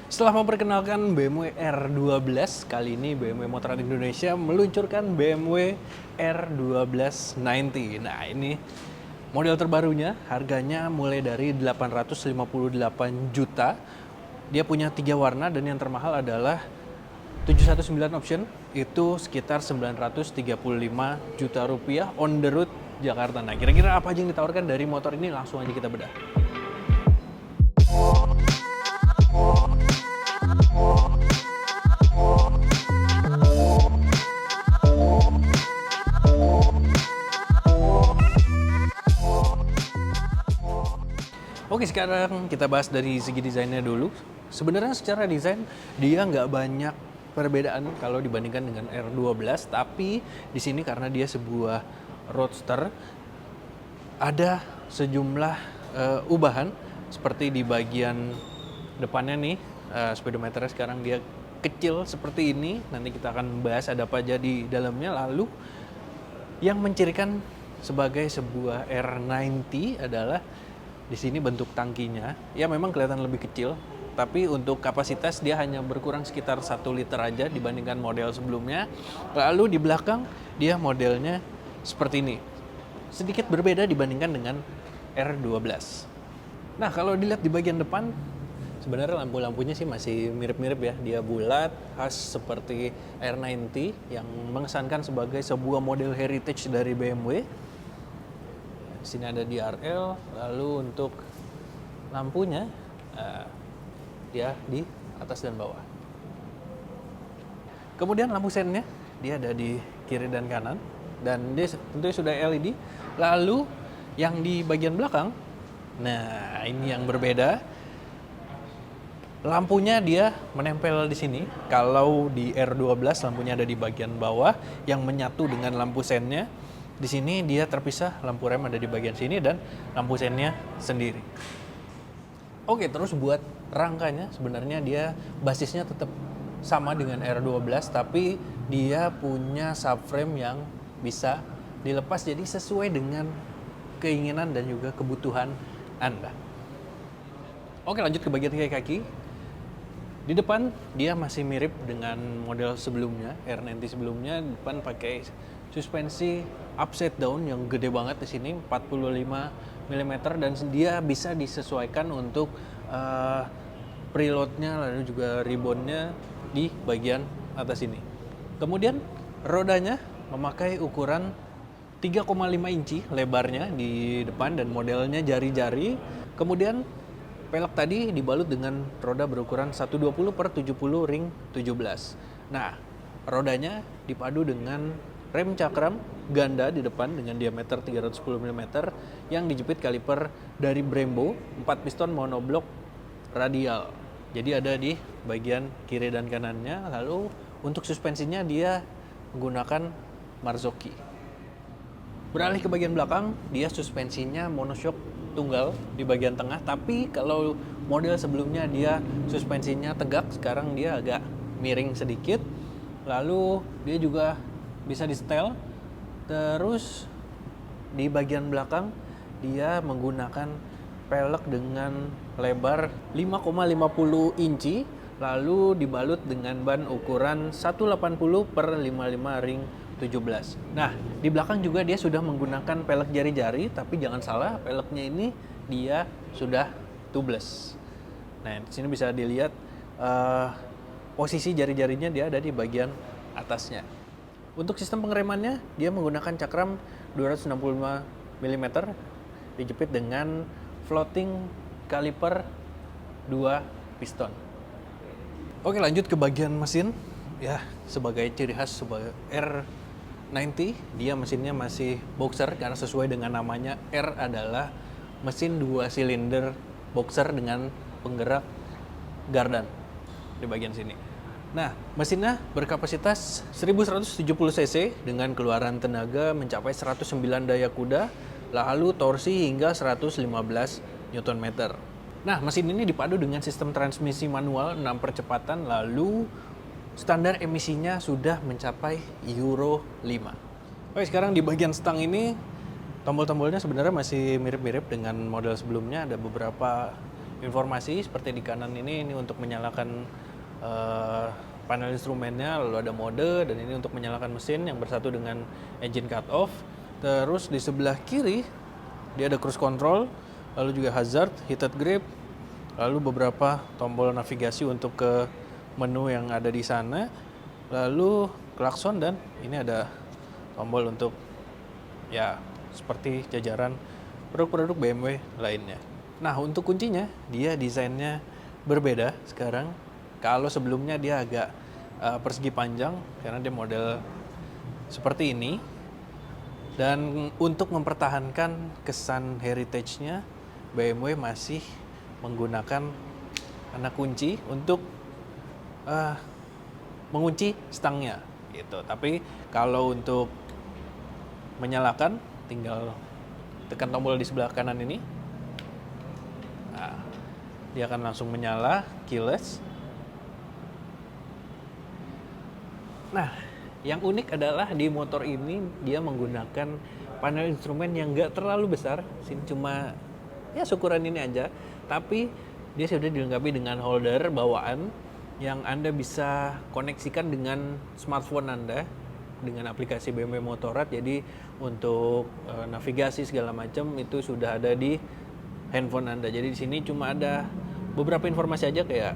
Setelah memperkenalkan BMW R12, kali ini BMW Motorrad Indonesia meluncurkan BMW R1290. Nah, ini model terbarunya, harganya mulai dari 858 juta. Dia punya 3 warna dan yang termahal adalah 719 option, itu sekitar 935 juta rupiah on the road Jakarta. Nah, kira-kira apa aja yang ditawarkan dari motor ini? Langsung aja kita bedah. Oke, sekarang kita bahas dari segi desainnya dulu. Sebenarnya secara desain dia nggak banyak perbedaan kalau dibandingkan dengan R12, tapi di sini karena dia sebuah roadster, ada sejumlah ubahan seperti di bagian depannya nih, speedometernya sekarang dia kecil seperti ini. Nanti kita akan bahas ada apa aja di dalamnya. Lalu yang mencirikan sebagai sebuah R90 adalah di sini bentuk tangkinya. Ya memang kelihatan lebih kecil, tapi untuk kapasitas dia hanya berkurang sekitar 1 liter aja dibandingkan model sebelumnya. Lalu di belakang dia modelnya seperti ini. Sedikit berbeda dibandingkan dengan R12. Nah, kalau dilihat di bagian depan, sebenarnya lampu-lampunya sih masih mirip-mirip ya. Dia bulat, khas seperti R90 yang mengesankan sebagai sebuah model heritage dari BMW. Di sini ada DRL, lalu untuk lampunya dia di atas dan bawah. Kemudian lampu sennya dia ada di kiri dan kanan, dan dia tentunya sudah LED. Lalu yang di bagian belakang, nah ini yang berbeda. Lampunya dia menempel di sini. Kalau di R12 lampunya ada di bagian bawah yang menyatu dengan lampu sennya. Di sini dia terpisah, lampu rem ada di bagian sini dan lampu sennya sendiri. Oke, terus buat rangkanya sebenarnya dia basisnya tetap sama dengan R12, tapi dia punya subframe yang bisa dilepas jadi sesuai dengan keinginan dan juga kebutuhan Anda. Oke, lanjut ke bagian kaki. Di depan dia masih mirip dengan model sebelumnya, R90 sebelumnya. Di depan pakai suspensi upside down yang gede banget di sini, 45 mm, dan dia bisa disesuaikan untuk preloadnya lalu juga ribbonnya di bagian atas ini. Kemudian rodanya memakai ukuran 3,5 inci lebarnya di depan dan modelnya jari-jari. Kemudian pelek tadi dibalut dengan roda berukuran 120 per 70 ring 17. Nah, rodanya dipadu dengan rem cakram ganda di depan dengan diameter 310 mm yang dijepit kaliper dari Brembo, 4 piston monoblok radial. Jadi ada di bagian kiri dan kanannya. Lalu untuk suspensinya dia menggunakan Marzocchi. Beralih ke bagian belakang, dia suspensinya monoshock tunggal di bagian tengah, tapi kalau model sebelumnya dia suspensinya tegak, sekarang dia agak miring sedikit. Lalu dia juga bisa di setel. Terus di bagian belakang dia menggunakan pelek dengan lebar 5,50 inci, lalu dibalut dengan ban ukuran 180 per 55 ring 17. Nah, di belakang juga dia sudah menggunakan pelek jari-jari, tapi jangan salah, peleknya ini dia sudah tubeless. Nah, di sini bisa dilihat posisi jari-jarinya dia ada di bagian atasnya. Untuk sistem pengeremannya, dia menggunakan cakram 265 mm dijepit dengan floating kaliper 2 piston. Oke, lanjut ke bagian mesin. Ya, sebagai ciri khas sebagai R90, dia mesinnya masih boxer karena sesuai dengan namanya, R adalah mesin 2 silinder boxer dengan penggerak gardan di bagian sini. Nah, mesinnya berkapasitas 1170 cc dengan keluaran tenaga mencapai 109 daya kuda, lalu torsi hingga 115 Nm. Nah, mesin ini dipadu dengan sistem transmisi manual 6 percepatan, lalu standar emisinya sudah mencapai Euro 5. Oke, sekarang di bagian stang ini tombol-tombolnya sebenarnya masih mirip-mirip dengan model sebelumnya. Ada beberapa informasi seperti di kanan ini untuk menyalakan panel instrumennya, lalu ada mode, dan ini untuk menyalakan mesin yang bersatu dengan engine cut off. Terus di sebelah kiri dia ada cruise control, lalu juga hazard, heated grip, lalu beberapa tombol navigasi untuk ke menu yang ada di sana, lalu klakson, dan ini ada tombol untuk ya seperti jajaran produk-produk BMW lainnya. Nah, untuk kuncinya dia desainnya berbeda sekarang. Kalau sebelumnya dia agak persegi panjang karena dia model seperti ini. Dan untuk mempertahankan kesan heritage-nya, BMW masih menggunakan anak kunci untuk mengunci stangnya gitu. Tapi kalau untuk menyalakan tinggal tekan tombol di sebelah kanan ini. Nah, dia akan langsung menyala, keyless. Nah, yang unik adalah di motor ini dia menggunakan panel instrumen yang nggak terlalu besar, cuma ya syukuran ini aja. Tapi dia sudah dilengkapi dengan holder bawaan yang Anda bisa koneksikan dengan smartphone Anda dengan aplikasi BMW Motorrad. Jadi untuk navigasi segala macam itu sudah ada di handphone Anda. Jadi di sini cuma ada beberapa informasi aja kayak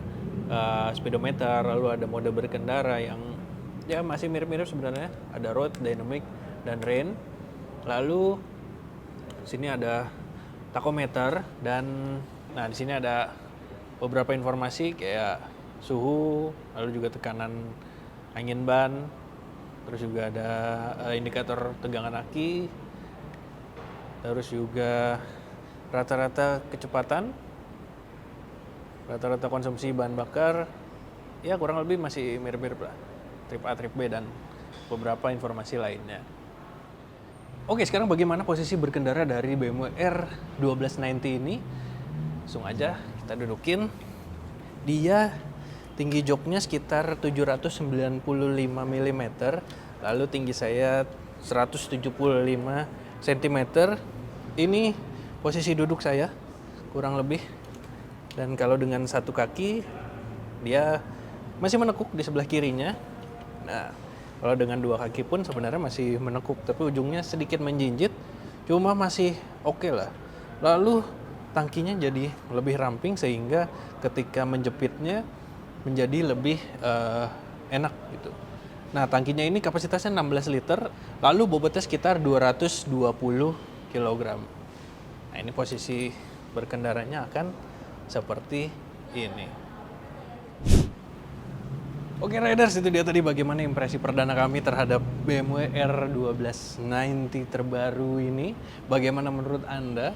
speedometer, lalu ada mode berkendara yang ya masih mirip-mirip sebenarnya. Ada road, dynamic, dan rain. Lalu sini ada tachometer dan nah di sini ada beberapa informasi kayak suhu, lalu juga tekanan angin ban, terus juga ada indikator tegangan aki, terus juga rata-rata kecepatan, rata-rata konsumsi bahan bakar, ya kurang lebih masih mirip-mirip lah, trip A, trip B, dan beberapa informasi lainnya. Oke, sekarang bagaimana posisi berkendara dari BMW R1290 ini? Langsung aja kita dudukin. Dia tinggi joknya sekitar 795 mm, lalu tinggi saya 175 cm. Ini posisi duduk saya kurang lebih, dan kalau dengan satu kaki dia masih menekuk di sebelah kirinya. Nah, kalau dengan dua kaki pun sebenarnya masih menekuk, tapi ujungnya sedikit menjinjit, cuma masih oke lah. Lalu tangkinya jadi lebih ramping sehingga ketika menjepitnya menjadi lebih enak gitu. Nah, tangkinya ini kapasitasnya 16 liter, lalu bobotnya sekitar 220 kg. Nah, ini posisi berkendaranya akan seperti ini. Oke Riders, itu dia tadi bagaimana impresi perdana kami terhadap BMW R1290 terbaru ini. Bagaimana menurut Anda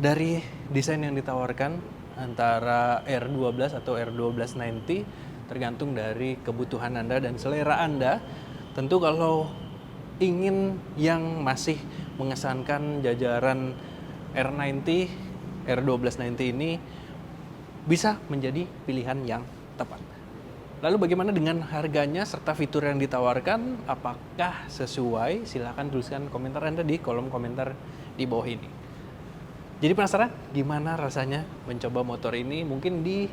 dari desain yang ditawarkan antara R12 atau R1290, tergantung dari kebutuhan Anda dan selera Anda. Tentu kalau ingin yang masih mengesankan jajaran R90, R1290 ini bisa menjadi pilihan yang tepat. Lalu bagaimana dengan harganya serta fitur yang ditawarkan? Apakah sesuai? Silahkan tuliskan komentar Anda di kolom komentar di bawah ini. Jadi penasaran gimana rasanya mencoba motor ini? Mungkin di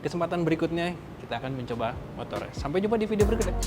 kesempatan berikutnya kita akan mencoba motornya. Sampai jumpa di video berikutnya.